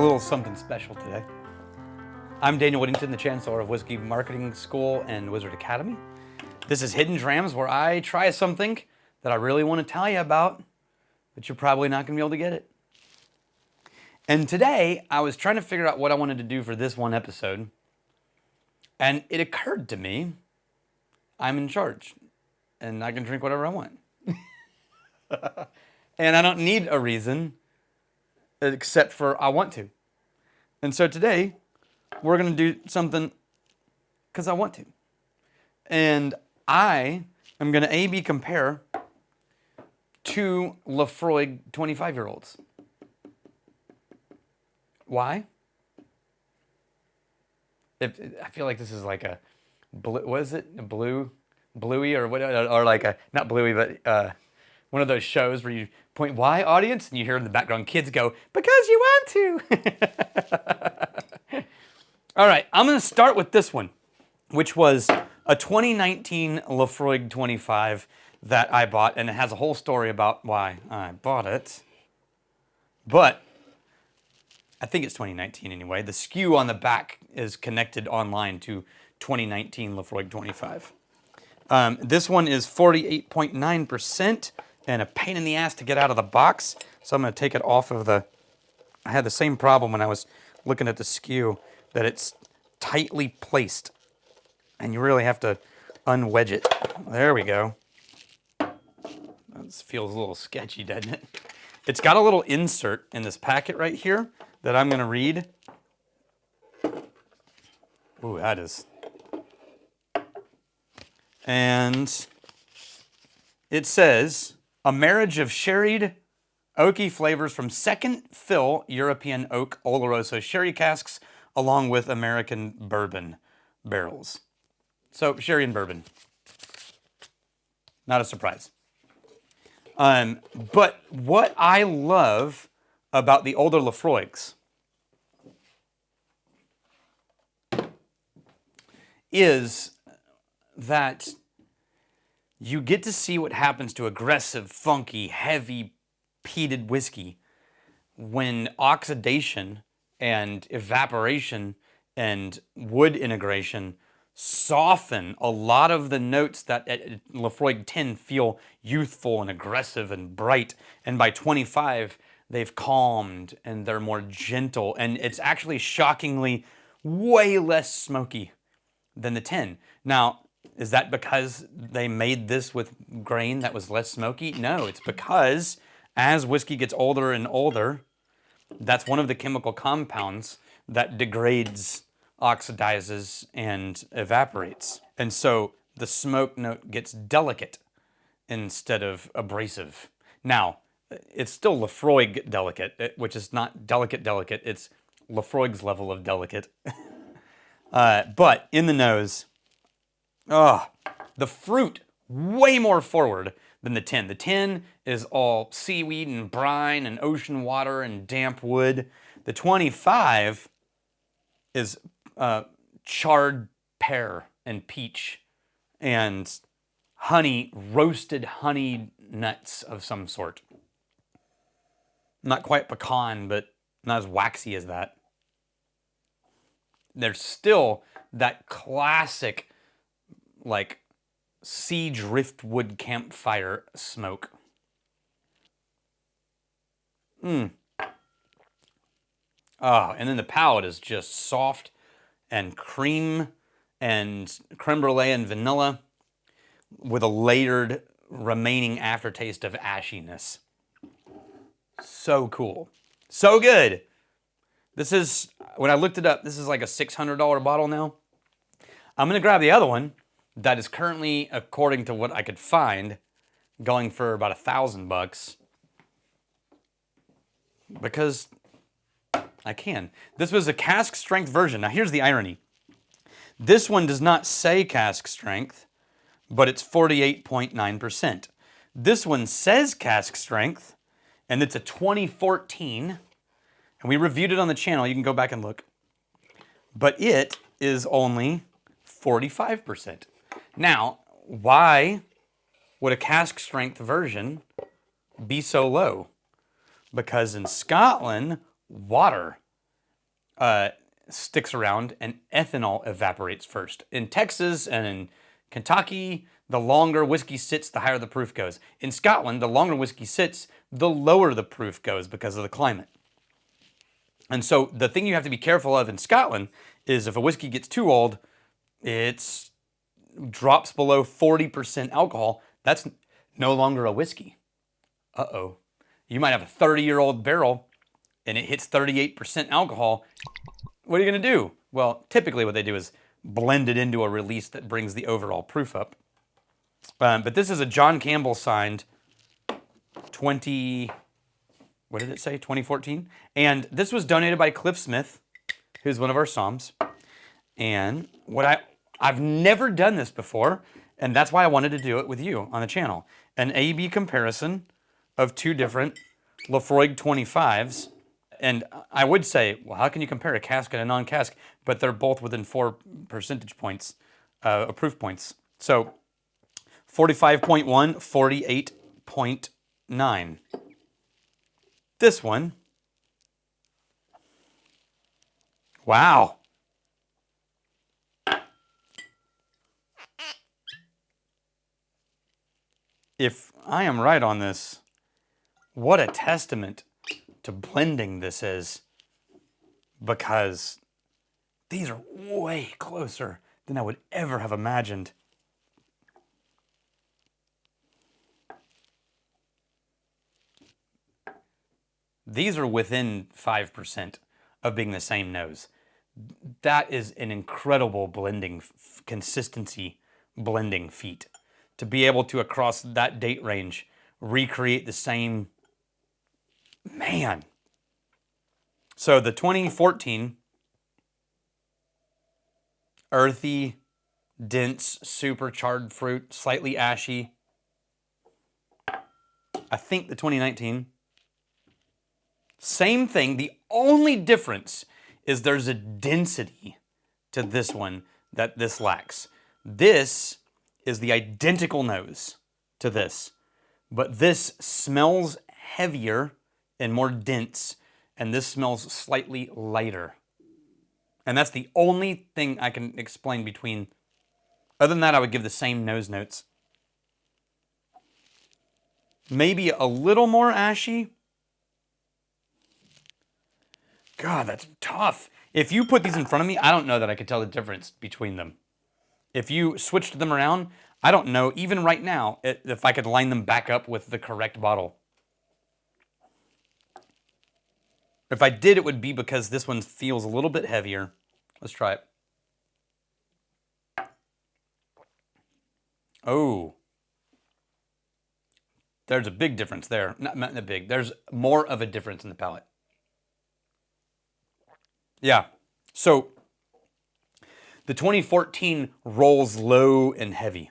little something special today. I'm Daniel Whittington, the Chancellor of Whiskey Marketing School and Wizard Academy. This is Hidden Drams, where I try something that I really want to tell you about, but you're probably not going to be able to get it. And today, I was trying to figure out what I wanted to do for this one episode, and it occurred to me, I'm in charge, and I can drink whatever I want. And I don't need a reason, except for I want to. And so today, we're going to do something because I want to. And I am going to A-B compare two Laphroaig 25-year-olds. Why? I feel like this is like a, what is it? A Bluey or what? Or like a, not Bluey, but one of those shows where you point, why, audience? And you hear in the background kids go, because you want to. All right, I'm going to start with this one, which was a 2019 Laphroaig 25 that I bought, and it has a whole story about why I bought it. But I think it's 2019 anyway. The SKU on the back is connected online to 2019 Laphroaig 25. This one is 48.9% and a pain in the ass to get out of the box. So I'm going to take it off of the... I had the same problem when I was looking at the SKU, that it's tightly placed. And you really have to unwedge it. There we go. This feels a little sketchy, doesn't it? It's got a little insert in this packet right here that I'm going to read. Ooh, that is... And it says, a marriage of sherried oaky flavors from second fill European oak Oloroso sherry casks along with American bourbon barrels. So, sherry and bourbon. Not a surprise. But what I love about the older Laphroaigs is that you get to see what happens to aggressive, funky, heavy, peated whiskey when oxidation and evaporation and wood integration soften a lot of the notes that at Laphroaig 10 feel youthful and aggressive and bright. And by 25, they've calmed and they're more gentle. And it's actually shockingly way less smoky than the 10. Now, is that because they made this with grain that was less smoky? No, it's because as whiskey gets older and older, that's one of the chemical compounds that degrades, oxidizes, and evaporates. And so the smoke note gets delicate instead of abrasive. Now, it's still Laphroaig delicate, which is not delicate, it's Laphroaig's level of delicate. But in the nose, the fruit way more forward than the 10. The 10 is all seaweed and brine and ocean water and damp wood. The 25 is charred pear and peach and honey, roasted honey nuts of some sort. Not quite pecan, but not as waxy as that. There's still that classic, like, sea driftwood campfire smoke. Oh, and then the palate is just soft and cream and creme brulee and vanilla with a layered remaining aftertaste of ashiness. So cool. So good. This is, when I looked it up, this is like a $600 bottle now. I'm going to grab the other one that is currently, according to what I could find, going for about $1,000 because I can. This was a cask strength version. Now here's the irony. This one does not say cask strength, but it's 48.9%. This one says cask strength, and it's a 2014, and we reviewed it on the channel. You can go back and look. But it is only 45%. Now, why would a cask strength version be so low? Because in Scotland, water sticks around and ethanol evaporates first. In Texas and in Kentucky, the longer whiskey sits, the higher the proof goes. In Scotland, the longer whiskey sits, the lower the proof goes because of the climate. And so the thing you have to be careful of in Scotland is if a whiskey gets too old, it drops below 40% alcohol. That's no longer a whiskey. Uh-oh. You might have a 30-year-old barrel and it hits 38% alcohol. What are you going to do? Well, typically what they do is blend it into a release that brings the overall proof up. But this is a John Campbell signed 2014? And this was donated by Cliff Smith, who's one of our Psalms. And I've never done this before, and that's why I wanted to do it with you on the channel. An A-B comparison of two different Laphroaig 25s. And I would say, well, how can you compare a cask and a non-cask? But they're both within 4 percentage points, proof points. So 45.1, 48.9. This one, wow. If I am right on this, what a testament to blending this is, because these are way closer than I would ever have imagined. These are within 5% of being the same nose. That is an incredible blending, consistency blending feat. To be able to, across that date range, recreate the same, man. So the 2014, earthy, dense, super charred fruit, slightly ashy. I think the 2019, same thing. The only difference is there's a density to this one that this lacks. This is the identical nose to this, but this smells heavier and more dense, and this smells slightly lighter. And that's the only thing I can explain between. Other than that, I would give the same nose notes. Maybe a little more ashy. God, that's tough. If you put these in front of me, I don't know that I could tell the difference between them. If you switched them around, I don't know, even right now, if I could line them back up with the correct bottle. If I did, it would be because this one feels a little bit heavier. Let's try it. Oh. There's a big difference there. Not big. There's more of a difference in the palate. Yeah. So the 2014 rolls low and heavy.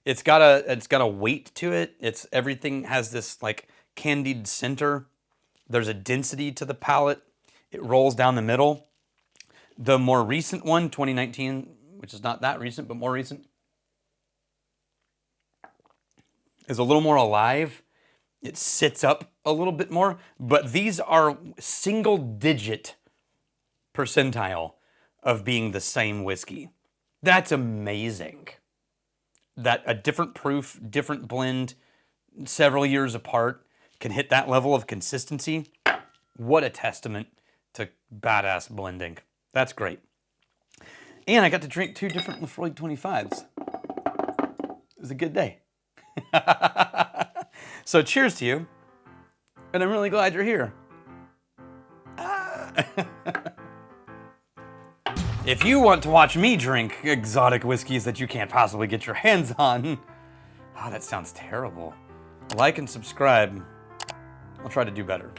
It's got a weight to it. Everything has this like candied center. There's a density to the palate. It rolls down the middle. The more recent one, 2019, which is not that recent, but more recent, is a little more alive. It sits up a little bit more, but these are single-digit percentile of being the same whiskey. That's amazing. That a different proof, different blend, several years apart, can hit that level of consistency. What a testament to badass blending. That's great. And I got to drink 2 different Laphroaig 25s. It was a good day. So cheers to you, and I'm really glad you're here. If you want to watch me drink exotic whiskeys that you can't possibly get your hands on, oh, that sounds terrible. Like and subscribe. I'll try to do better.